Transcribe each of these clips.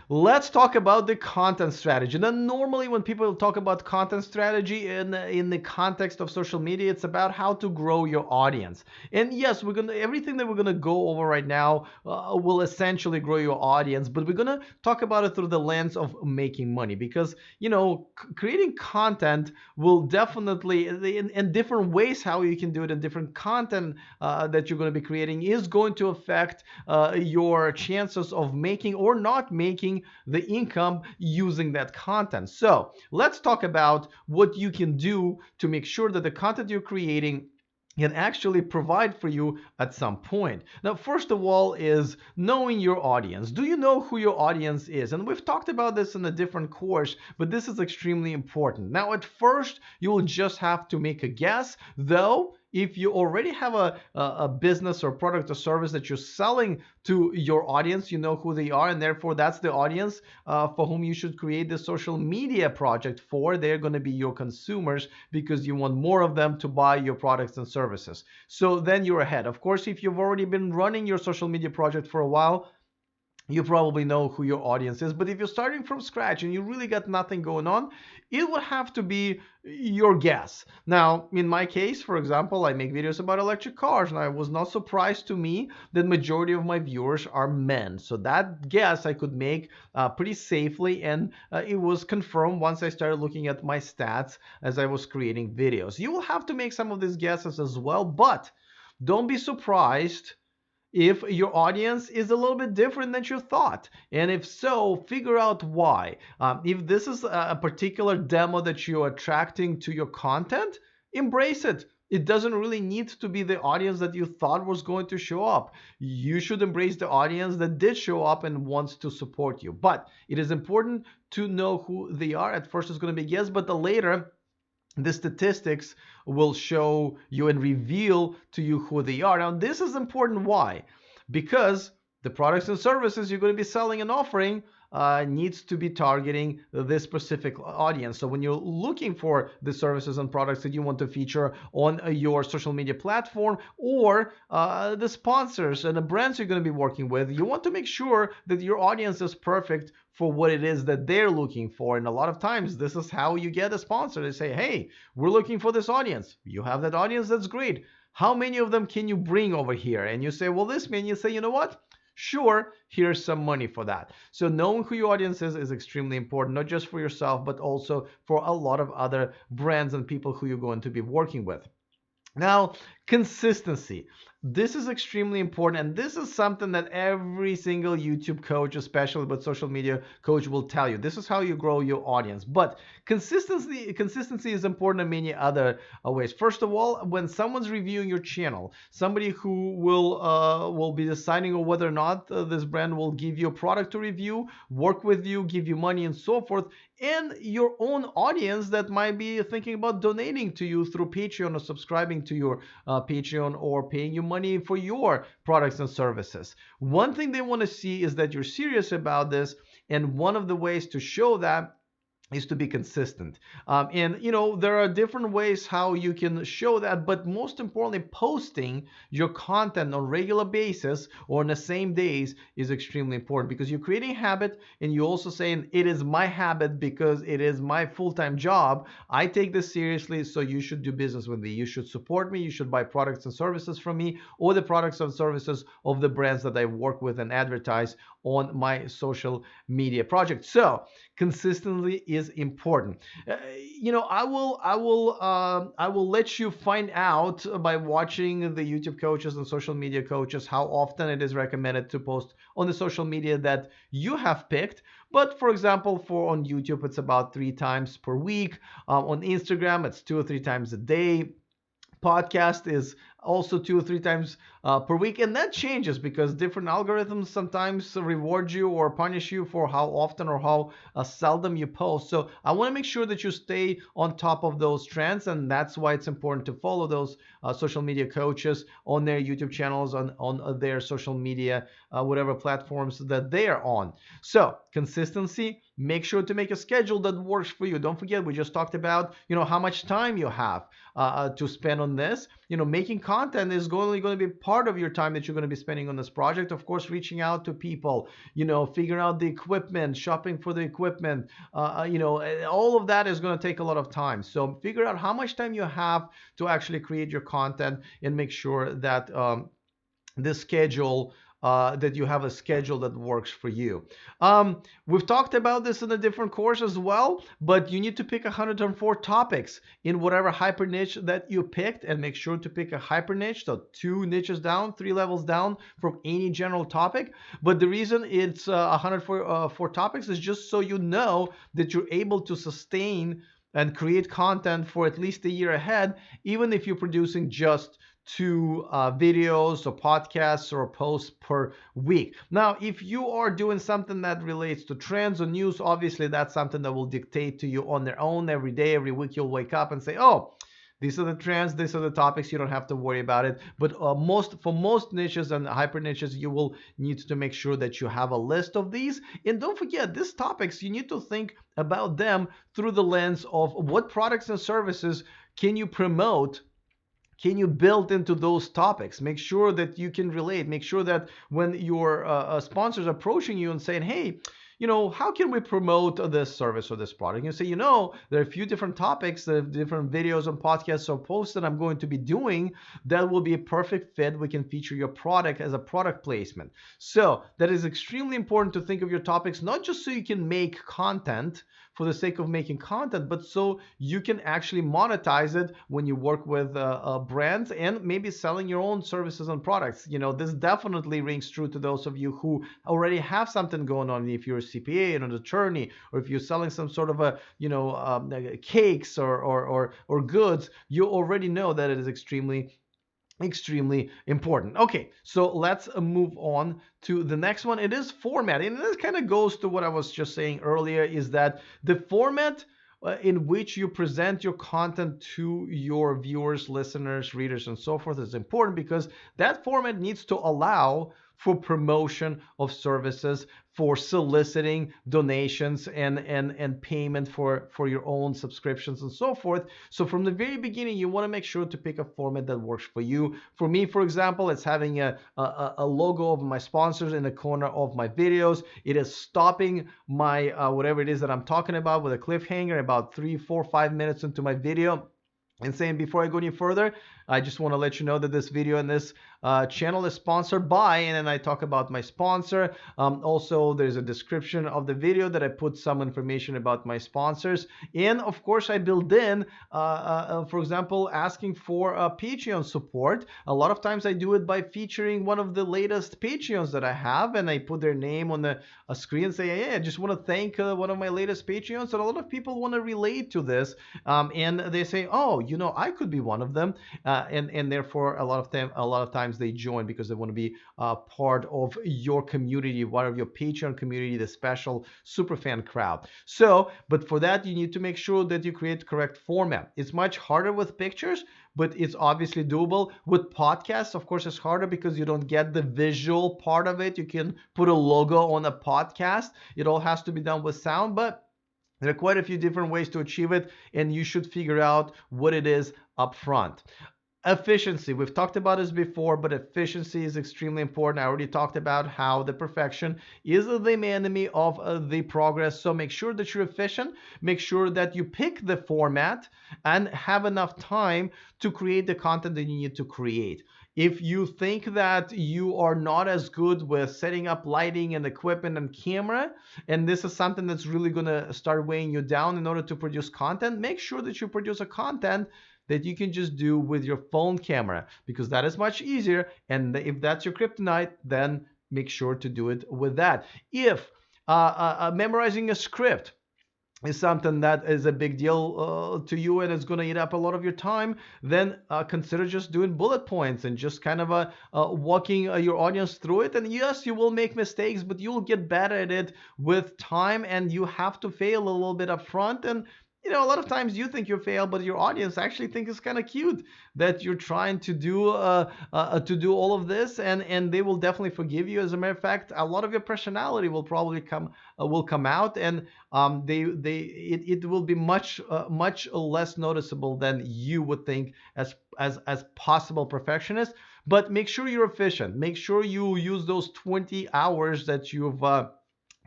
let's talk about the content strategy. Now, normally when people talk about content strategy in the context of social media, it's about how to grow your audience. And yes, we're gonna everything that we're gonna go over right now will essentially grow your audience, but we're gonna talk about it through the lens of making money because creating content will definitely in different ways how you can do it in different content that you're going to be creating is going to affect your chances of making or not making the income using that content. So let's talk about what you can do to make sure that the content you're creating can actually provide for you at some point. Now, first of all, is knowing your audience. Do you know who your audience is? And we've talked about this in a different course, but this is extremely important. Now, at first, you will just have to make a guess, though. If you already have a business or product or service that you're selling to your audience, you know who they are, and therefore that's the audience for whom you should create the social media project for. They're going to be your consumers because you want more of them to buy your products and services. So then you're ahead. Of course, if you've already been running your social media project for a while, you probably know who your audience is. But if you're starting from scratch and you really got nothing going on, it would have to be your guess. Now, in my case, for example, I make videos about electric cars, and I was not surprised to me that majority of my viewers are men. So that guess I could make pretty safely, and it was confirmed once I started looking at my stats as I was creating videos. You will have to make some of these guesses as well, but don't be surprised if your audience is a little bit different than you thought. And if so, figure out why. If this is a particular demo that you're attracting to your content, embrace it. It doesn't really need to be the audience that you thought was going to show up. You should embrace the audience that did show up and wants to support you. But it is important to know who they are. At first, it's going to be yes, but the later, the statistics will show you and reveal to you who they are. Now, this is important. Why? Because the products and services you're going to be selling and offering needs to be targeting this specific audience. So when you're looking for the services and products that you want to feature on your social media platform, or the sponsors and the brands you're going to be working with, you want to make sure that your audience is perfect for what it is that they're looking for. And a lot of times this is how you get a sponsor. They say, hey, we're looking for this audience. You have that audience, that's great. How many of them can you bring over here? And you say, well, this man, you say, you know what? Sure, here's some money for that. So knowing who your audience is extremely important, not just for yourself, but also for a lot of other brands and people who you're going to be working with. Now, consistency. This is extremely important, and this is something that every single YouTube coach, especially but social media coach, will tell you. This is how you grow your audience. But consistency is important in many other ways. First of all, when someone's reviewing your channel, somebody who will be deciding on whether or not this brand will give you a product to review, work with you, give you money, and so forth, and your own audience that might be thinking about donating to you through Patreon or subscribing to your Patreon or paying you money for your products and services. One thing they want to see is that you're serious about this, and one of the ways to show that is to be consistent. And there are different ways how you can show that, but most importantly, posting your content on a regular basis or on the same days is extremely important, because you're creating a habit, and you're also saying it is my habit because it is my full-time job. I take this seriously, so you should do business with me. You should support me. You should buy products and services from me, or the products and services of the brands that I work with and advertise on my social media project. So consistency is important. I will let you find out by watching the YouTube coaches and social media coaches how often it is recommended to post on the social media that you have picked. But for example, for on YouTube, it's about 3 times per week. On Instagram, it's 2 or 3 times a day. Podcast is also 2 or 3 times per week, and that changes because different algorithms sometimes reward you or punish you for how often or how seldom you post. So I want to make sure that you stay on top of those trends, and that's why it's important to follow those social media coaches on their YouTube channels, on their social media, whatever platforms that they are on. So consistency. Make sure to make a schedule that works for you. Don't forget, we just talked about how much time you have to spend on this. Making content content is only going to be part of your time that you're going to be spending on this project. Of course, reaching out to people, figuring out the equipment, shopping for the equipment, all of that is going to take a lot of time. So figure out how much time you have to actually create your content, and make sure that the schedule that you have a schedule that works for you. We've talked about this in a different course as well, but you need to pick 104 topics in whatever hyper niche that you picked, and make sure to pick a hyper niche, so 2 niches down, 3 levels down from any general topic. But the reason it's 104 topics is just so you know that you're able to sustain and create content for at least a year ahead, even if you're producing just 2 videos or podcasts or posts per week. Now, if you are doing something that relates to trends or news, obviously that's something that will dictate to you on their own every day. Every week you'll wake up and say, oh, these are the trends, these are the topics. You don't have to worry about it. But for most niches and hyper niches, you will need to make sure that you have a list of these. And don't forget, these topics, you need to think about them through the lens of what products and services can you promote, can you build into those topics. Make sure that you can relate. Make sure that when your sponsors are approaching you and saying, hey, how can we promote this service or this product? You say, there are a few different topics, different videos and podcasts or posts that I'm going to be doing that will be a perfect fit. We can feature your product as a product placement. So that is extremely important to think of your topics, not just so you can make content for the sake of making content, but so you can actually monetize it when you work with brands and maybe selling your own services and products. This definitely rings true to those of you who already have something going on. If you're a CPA and an attorney, or if you're selling some sort of cakes or goods, you already know that it is extremely important. Okay, so let's move on to the next one. It is format, and this kind of goes to what I was just saying earlier, is that the format in which you present your content to your viewers, listeners, readers, and so forth is important, because that format needs to allow for promotion of services, for soliciting donations and payment for your own subscriptions and so forth. So from the very beginning, you want to make sure to pick a format that works for you. For me, for example, it's having a logo of my sponsors in the corner of my videos. It is stopping my whatever it is that I'm talking about with a cliffhanger about 3, 4, 5 minutes into my video, and saying, before I go any further, I just want to let you know that this video and this channel is sponsored by, and then I talk about my sponsor. Also, there's a description of the video that I put some information about my sponsors. And of course, I build in, for example, asking for Patreon support. A lot of times I do it by featuring one of the latest Patreons that I have, and I put their name on the screen and say, hey, I just want to thank one of my latest Patreons. And a lot of people want to relate to this, and they say, oh, I could be one of them. And therefore, a lot of times they join because they want to be part of your community, part of your Patreon community, the special super fan crowd. So, but for that, you need to make sure that you create correct format. It's much harder with pictures, but it's obviously doable. With podcasts, of course, it's harder because you don't get the visual part of it. You can put a logo on a podcast. It all has to be done with sound, but there are quite a few different ways to achieve it, and you should figure out what it is up front. Efficiency. We've talked about this before, but efficiency is extremely important. I already talked about how the perfection is the enemy of the progress. So make sure that you're efficient. Make sure that you pick the format and have enough time to create the content that you need to create. If you think that you are not as good with setting up lighting and equipment and camera, and this is something that's really going to start weighing you down in order to produce content, make sure that you produce a content that you can just do with your phone camera, because that is much easier. And if that's your kryptonite, then make sure to do it with that. If memorizing a script is something that is a big deal to you and it's going to eat up a lot of your time, then consider just doing bullet points and just kind of walking your audience through it. And yes, you will make mistakes, but you'll get better at it with time, and you have to fail a little bit up front. And a lot of times you think you fail, but your audience actually think it's kind of cute that you're trying to do all of this, and they will definitely forgive you. As a matter of fact, a lot of your personality will probably come out, and it will be much less noticeable than you would think as possible perfectionist. But make sure you're efficient. Make sure you use those 20 hours that you've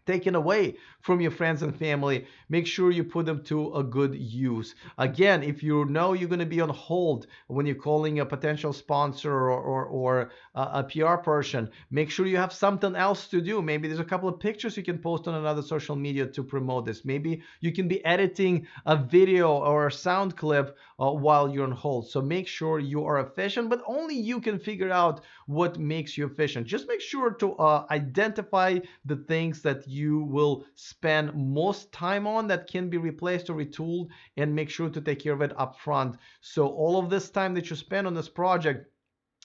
taken away from your friends and family. Make sure you put them to a good use. Again, if you know you're going to be on hold when you're calling a potential sponsor or a PR person, make sure you have something else to do. Maybe there's a couple of pictures you can post on another social media to promote this. Maybe you can be editing a video or a sound clip while you're on hold. So make sure you are efficient, but only you can figure out what makes you efficient. Just make sure to identify the things that you will spend most time on that can be replaced or retooled, and make sure to take care of it up front. So all of this time that you spend on this project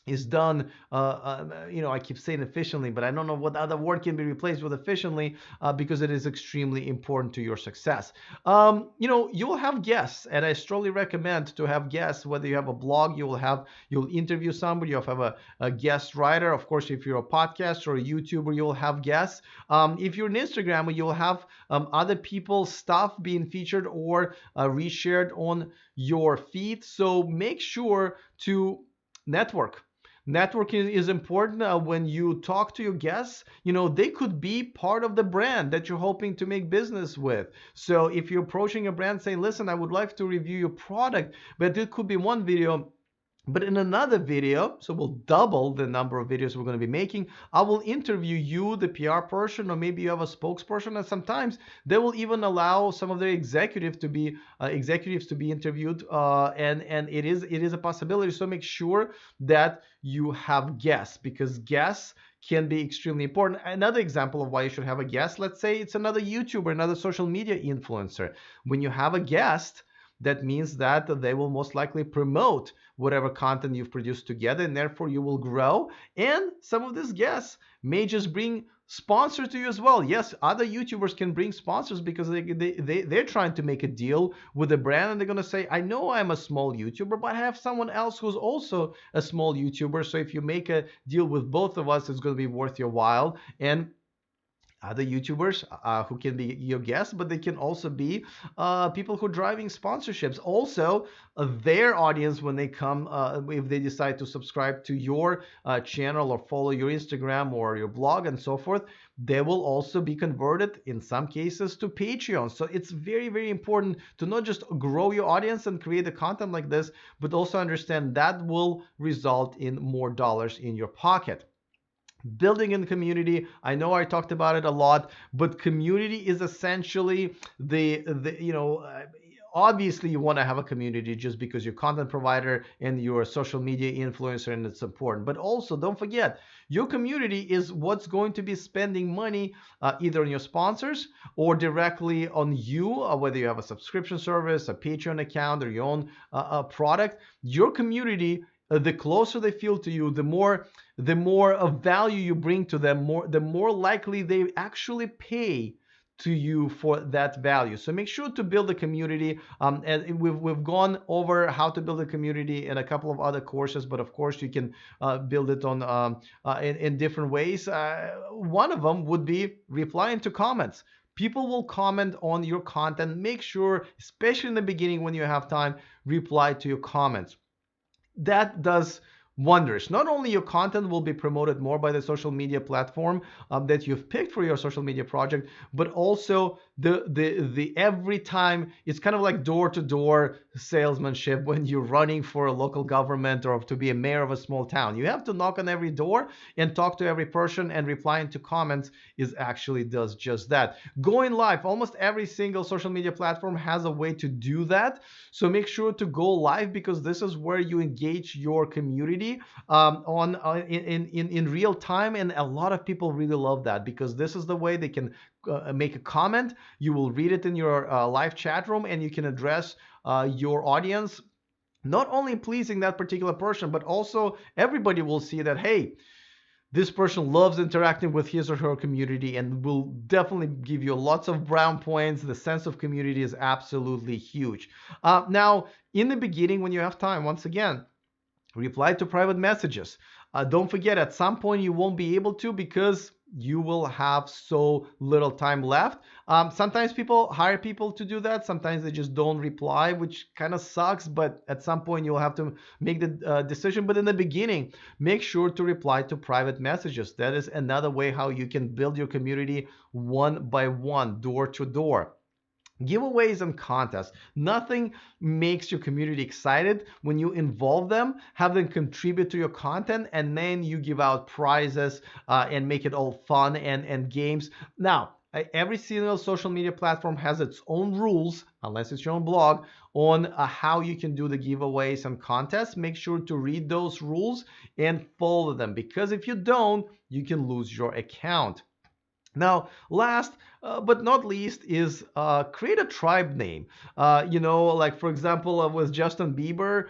is done, I keep saying efficiently, but I don't know what other word can be replaced with efficiently, because it is extremely important to your success. You'll have guests, and I strongly recommend to have guests. Whether you have a blog, you'll interview somebody, you'll have a guest writer. Of course, if you're a podcaster or a YouTuber, you'll have guests. If you're an Instagrammer, you'll have other people's stuff being featured or reshared on your feed. So make sure to network. Networking is important. When you talk to your guests, they could be part of the brand that you're hoping to make business with. So if you're approaching a brand saying, listen, I would like to review your product, but it could be one video. But in another video, so we'll double the number of videos we're going to be making, I will interview you, the PR person, or maybe you have a spokesperson, and sometimes they will even allow some of their executives to be interviewed, and it is a possibility. So make sure that you have guests, because guests can be extremely important. Another example of why you should have a guest, let's say it's another YouTuber, another social media influencer. When you have a guest, that means that they will most likely promote whatever content you've produced together, and therefore you will grow. And some of these guests may just bring sponsors to you as well. Yes, other YouTubers can bring sponsors because they're trying to make a deal with a brand, and they're going to say, I know I'm a small YouTuber, but I have someone else who's also a small YouTuber. So if you make a deal with both of us, it's going to be worth your while. And other YouTubers who can be your guests, but they can also be people who are driving sponsorships. Also, their audience, when they come, if they decide to subscribe to your channel or follow your Instagram or your blog and so forth, they will also be converted in some cases to Patreon. So it's very, very important to not just grow your audience and create the content like this, but also understand that will result in more dollars in your pocket. Building in community, I know I talked about it a lot, but community is essentially obviously you want to have a community just because you're a content provider and you're a social media influencer, and it's important. But also don't forget, your community is what's going to be spending money either on your sponsors or directly on you, whether you have a subscription service, a Patreon account, or your own product. Your community, the closer they feel to you, the more of value you bring to them, the more likely they actually pay to you for that value. So make sure to build a community. And we've gone over how to build a community in a couple of other courses, but of course you can build it on in different ways. One of them would be replying to comments. People will comment on your content. Make sure, especially in the beginning when you have time, reply to your comments. That does wonders. Not only your content will be promoted more by the social media platform that you've picked for your social media project, but also the every time, it's kind of like door-to-door salesmanship when you're running for a local government or to be a mayor of a small town. You have to knock on every door and talk to every person, and replying to comments is actually does just that. Going live, almost every single social media platform has a way to do that. So make sure to go live, because this is where you engage your community in real time, and a lot of people really love that, because this is the way they can make a comment. You will read it in your live chat room, and you can address your audience, not only pleasing that particular person, but also everybody will see that, hey, this person loves interacting with his or her community and will definitely give you lots of brown points. The sense of community is absolutely huge. Now, in the beginning, when you have time, once again, reply to private messages. Don't forget, at some point you won't be able to because you will have so little time left. Sometimes people hire people to do that. Sometimes they just don't reply, which kind of sucks. But at some point you'll have to make the decision. But in the beginning, make sure to reply to private messages. That is another way how you can build your community one by one, door to door. Giveaways and contests. Nothing makes your community excited when you involve them, have them contribute to your content, and then you give out prizes and make it all fun and games. Now, every single social media platform has its own rules, unless it's your own blog, on how you can do the giveaways and contests. Make sure to read those rules and follow them, because if you don't, you can lose your account. Now, last but not least is create a tribe name. Like for example, with Justin Bieber,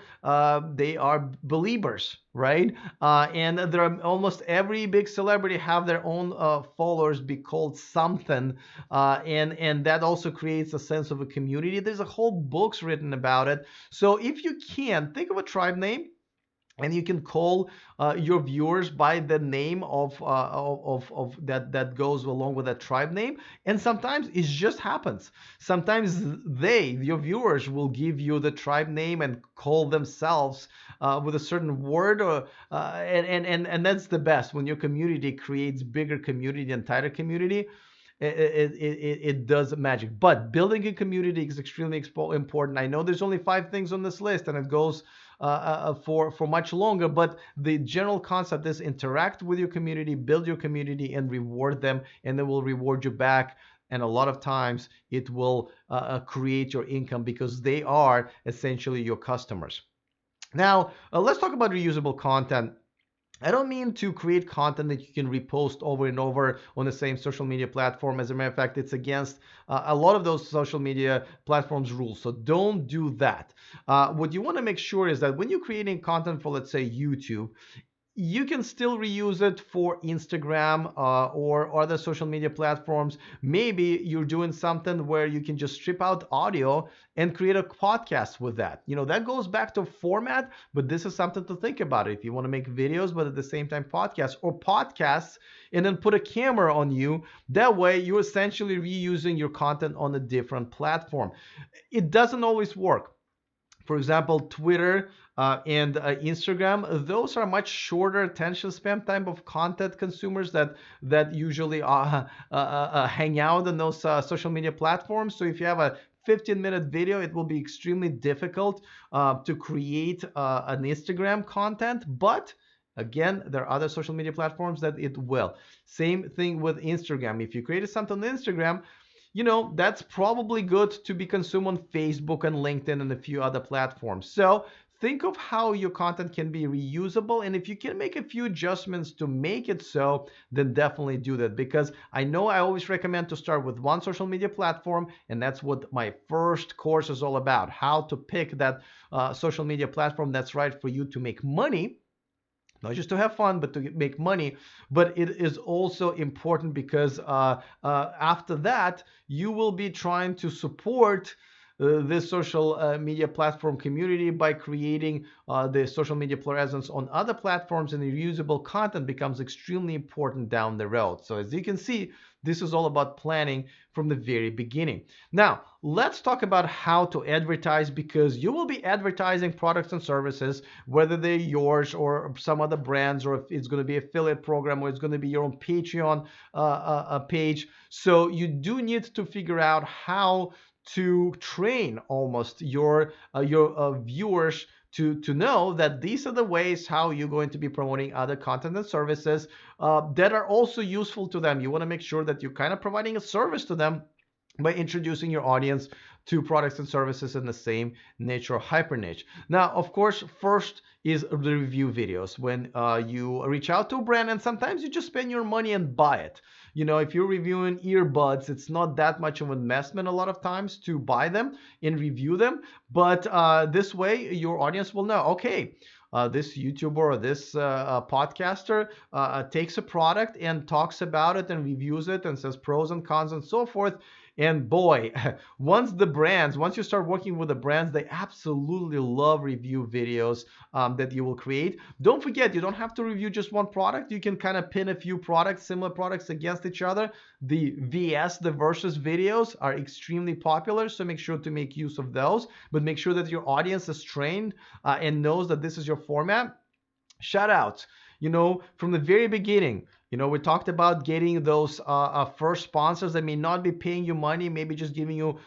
they are Beliebers, right? And there are almost every big celebrity have their own followers be called something, and that also creates a sense of a community. There's a whole books written about it. So if you can, think of a tribe name, and you can call your viewers by the name of that goes along with that tribe name. And sometimes it just happens. Sometimes your viewers will give you the tribe name and call themselves with a certain word, or and that's the best when your community creates bigger community and tighter community. It does magic. But building a community is extremely important. I know there's only 5 things on this list, and it goes for much longer. But the general concept is interact with your community, build your community, and reward them, and they will reward you back. And a lot of times it will create your income because they are essentially your customers. Now, let's talk about reusable content. I don't mean to create content that you can repost over and over on the same social media platform. As a matter of fact, it's against a lot of those social media platforms' rules. So don't do that. What you want to make sure is that when you're creating content for, let's say, YouTube, you can still reuse it for Instagram or other social media platforms. Maybe you're doing something where you can just strip out audio and create a podcast with that. That goes back to format, but this is something to think about if you want to make videos, but at the same time podcasts, or podcasts and then put a camera on you. That way you're essentially reusing your content on a different platform. It doesn't always work. For example, Twitter and Instagram, those are much shorter attention span type of content consumers that usually hang out on those social media platforms. So if you have a 15-minute video, it will be extremely difficult to create an Instagram content. But again, there are other social media platforms that it will. Same thing with Instagram. If you created something on Instagram, that's probably good to be consumed on Facebook and LinkedIn and a few other platforms. So think of how your content can be reusable. And if you can make a few adjustments to make it so, then definitely do that. Because I know I always recommend to start with one social media platform. And that's what my first course is all about. How to pick that social media platform that's right for you to make money. Not just to have fun, but to make money. But it is also important because after that, you will be trying to support this social media platform community by creating the social media presence on other platforms, and the reusable content becomes extremely important down the road. So as you can see, this is all about planning from the very beginning. Now, let's talk about how to advertise, because you will be advertising products and services, whether they're yours or some other brands, or if it's going to be affiliate program, or it's going to be your own Patreon page. So you do need to figure out how to train almost your viewers to know that these are the ways how you're going to be promoting other content and services that are also useful to them. You want to make sure that you're kind of providing a service to them by introducing your audience to products and services in the same niche or hyper niche. Now, of course, first is the review videos. When you reach out to a brand, and sometimes you just spend your money and buy it. If you're reviewing earbuds, it's not that much of an investment a lot of times to buy them and review them. But this way, your audience will know, okay, this YouTuber or this podcaster takes a product and talks about it and reviews it and says pros and cons and so forth. And boy, once you start working with the brands, they absolutely love review videos that you will create. Don't forget, you don't have to review just one product. You can kind of pin a few products, similar products against each other. The the versus videos are extremely popular, so make sure to make use of those. But make sure that your audience is trained and knows that this is your format. Shout out, from the very beginning. We talked about getting those first sponsors that may not be paying you money, maybe just giving you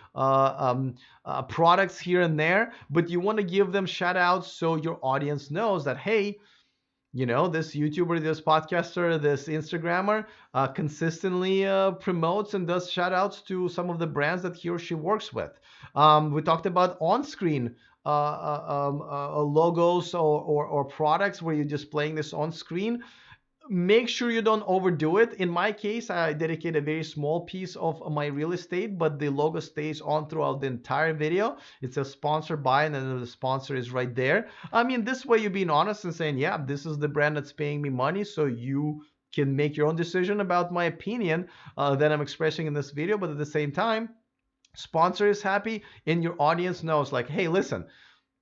products here and there, but you want to give them shout outs so your audience knows that, hey, this YouTuber, this podcaster, this Instagrammer consistently promotes and does shout outs to some of the brands that he or she works with. We talked about on-screen logos or products where you're displaying this on screen. Make sure you don't overdo it. In my case, I dedicate a very small piece of my real estate, but the logo stays on throughout the entire video. It's a sponsored by, and then the sponsor is right there. I mean, this way you're being honest and saying, yeah, this is the brand that's paying me money, so you can make your own decision about my opinion that I'm expressing in this video. But at the same time, sponsor is happy and your audience knows, like, hey, listen,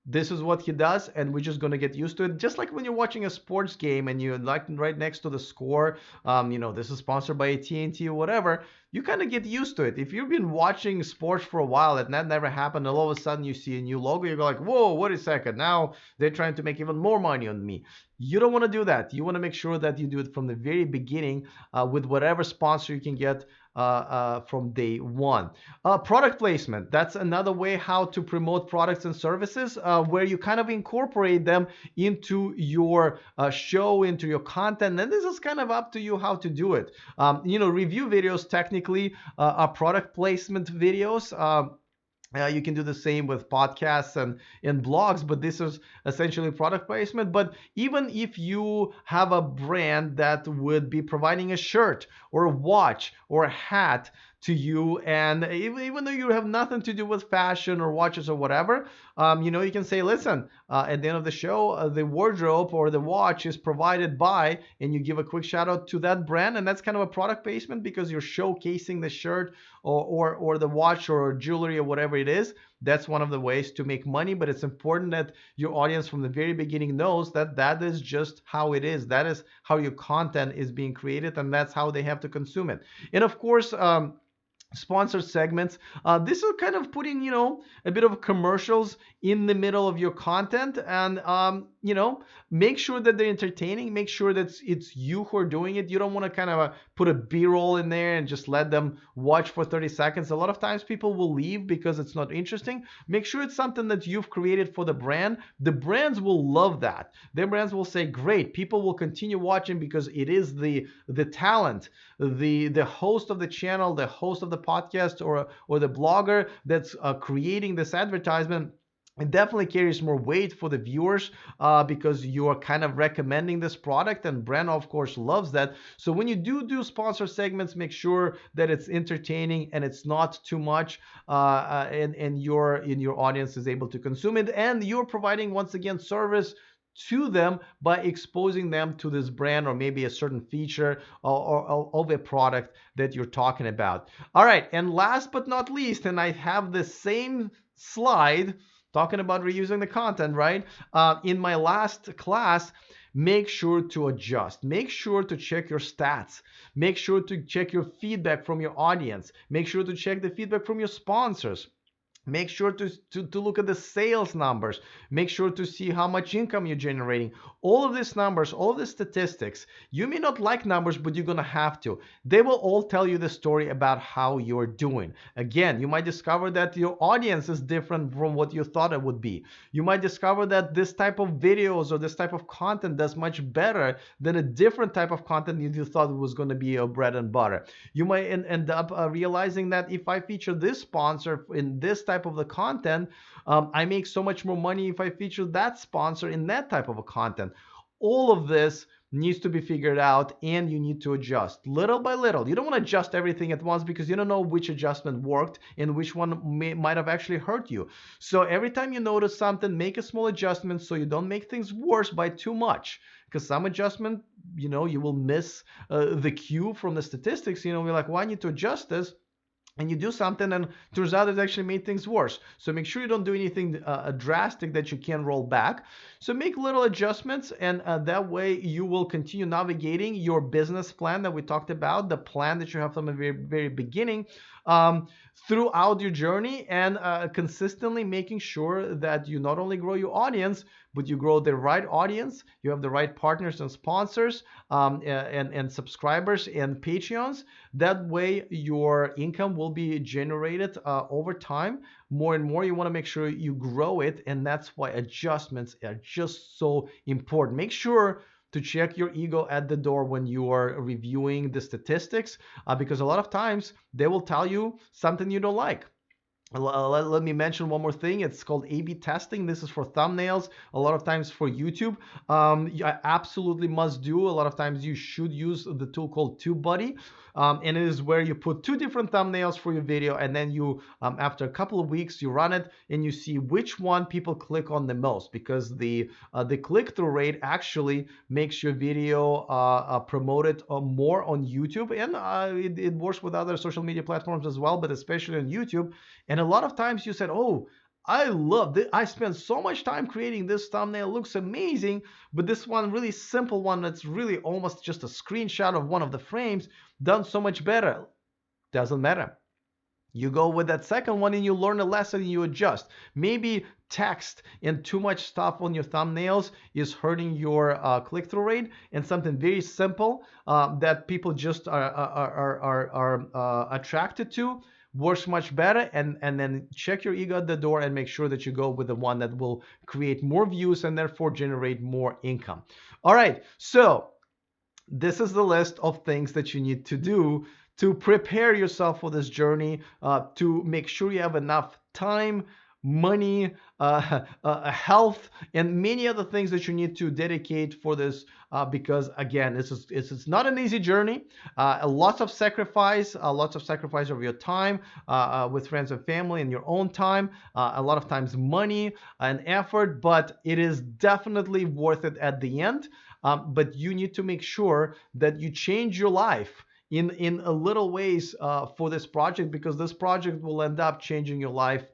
this is what he does, and we're just going to get used to it. Just like when you're watching a sports game and you're like right next to the score, this is sponsored by AT&T or whatever, you kind of get used to it. If you've been watching sports for a while and that never happened, and all of a sudden you see a new logo, you go like, whoa, wait a second, now they're trying to make even more money on me. You don't want to do that. You want to make sure that you do it from the very beginning with whatever sponsor you can get from day one. Product placement, that's another way how to promote products and services where you kind of incorporate them into your show, into your content. And this is kind of up to you how to do it. Review videos technically are product placement videos. You can do the same with podcasts and in blogs, but this is essentially product placement. But even if you have a brand that would be providing a shirt or a watch or a hat to you, and even though you have nothing to do with fashion or watches or whatever, you can say, listen, at the end of the show, the wardrobe or the watch is provided by, and you give a quick shout out to that brand, and that's kind of a product placement because you're showcasing the shirt or the watch or jewelry or whatever it is. That's one of the ways to make money, but it's important that your audience from the very beginning knows that that is just how it is. That is how your content is being created, and that's how they have to consume it. And of course, sponsored segments. This is kind of putting, a bit of commercials in the middle of your content, and make sure that they're entertaining. Make sure that it's you who are doing it. You don't want to kind of put a B-roll in there and just let them watch for 30 seconds. A lot of times people will leave because it's not interesting. Make sure it's something that you've created for the brand. The brands will love that. Their brands will say, great, people will continue watching because it is the talent, the host of the channel, the host of the podcast, or the blogger that's creating this advertisement. It definitely carries more weight for the viewers because you are kind of recommending this product, and brand of course loves that. So when you do sponsor segments, make sure that it's entertaining and it's not too much, and your audience is able to consume it, and you're providing once again service to them by exposing them to this brand or maybe a certain feature or of a product that you're talking about. All right, and last but not least, and I have the same slide talking about reusing the content, right? In my last class, make sure to adjust. Make sure to check your stats. Make sure to check your feedback from your audience. Make sure to check the feedback from your sponsors. Make sure to look at the sales numbers. Make sure to see how much income you're generating. All of these numbers, all of the statistics, you may not like numbers, but you're going to have to. They will all tell you the story about how you're doing. Again, you might discover that your audience is different from what you thought it would be. You might discover that this type of videos or this type of content does much better than a different type of content you thought was going to be your bread and butter. You might end up realizing that if I feature this sponsor in this type of the content, I make so much more money if I feature that sponsor in that type of a content. All of this needs to be figured out, and you need to adjust little by little. You don't want to adjust everything at once because you don't know which adjustment worked and which one might have actually hurt you. So every time you notice something, make a small adjustment so you don't make things worse by too much. Because some adjustment, you will miss the cue from the statistics. We're like, well, I need to adjust this, and you do something and turns out it actually made things worse. So make sure you don't do anything drastic that you can roll back. So make little adjustments, and that way you will continue navigating your business plan that we talked about, the plan that you have from the very, very beginning, throughout your journey, and consistently making sure that you not only grow your audience, but you grow the right audience, you have the right partners and sponsors, and subscribers and Patreons. That way your income will be generated over time more and more. You want to make sure you grow it, and that's why adjustments are just so important. Make sure to check your ego at the door when you are reviewing the statistics, because a lot of times they will tell you something you don't like. Let me mention one more thing. It's called A/B testing. This is for thumbnails, a lot of times for YouTube. You absolutely must do. A lot of times you should use the tool called TubeBuddy. And it is where you put two different thumbnails for your video, and then you, after a couple of weeks, you run it and you see which one people click on the most, because the click-through rate actually makes your video promoted more on YouTube, and it works with other social media platforms as well, but especially on YouTube. And a lot of times you said, oh, I love this. I spent so much time creating this thumbnail. It looks amazing. But this one, really simple one, that's really almost just a screenshot of one of the frames, done so much better. Doesn't matter. You go with that second one and you learn a lesson and you adjust. Maybe text and too much stuff on your thumbnails is hurting your click-through rate, and something very simple that people just are attracted to works much better. And then check your ego at the door and make sure that you go with the one that will create more views and therefore generate more income. All right, so this is the list of things that you need to do to prepare yourself for this journey, to make sure you have enough time, money, health, and many other things that you need to dedicate for this, because again, it's not an easy journey. Lots of sacrifice of your time with friends and family, and your own time, a lot of times money and effort, but it is definitely worth it at the end. But you need to make sure that you change your life in a little ways for this project, because this project will end up changing your life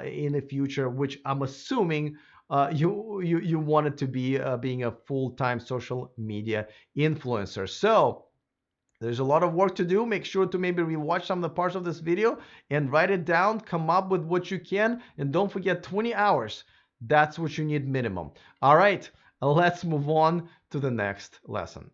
in the future, which I'm assuming you want it to be, being a full-time social media influencer. So there's a lot of work to do. Make sure to maybe rewatch some of the parts of this video and write it down, come up with what you can, and don't forget 20 hours. That's what you need minimum. All right, let's move on to the next lesson.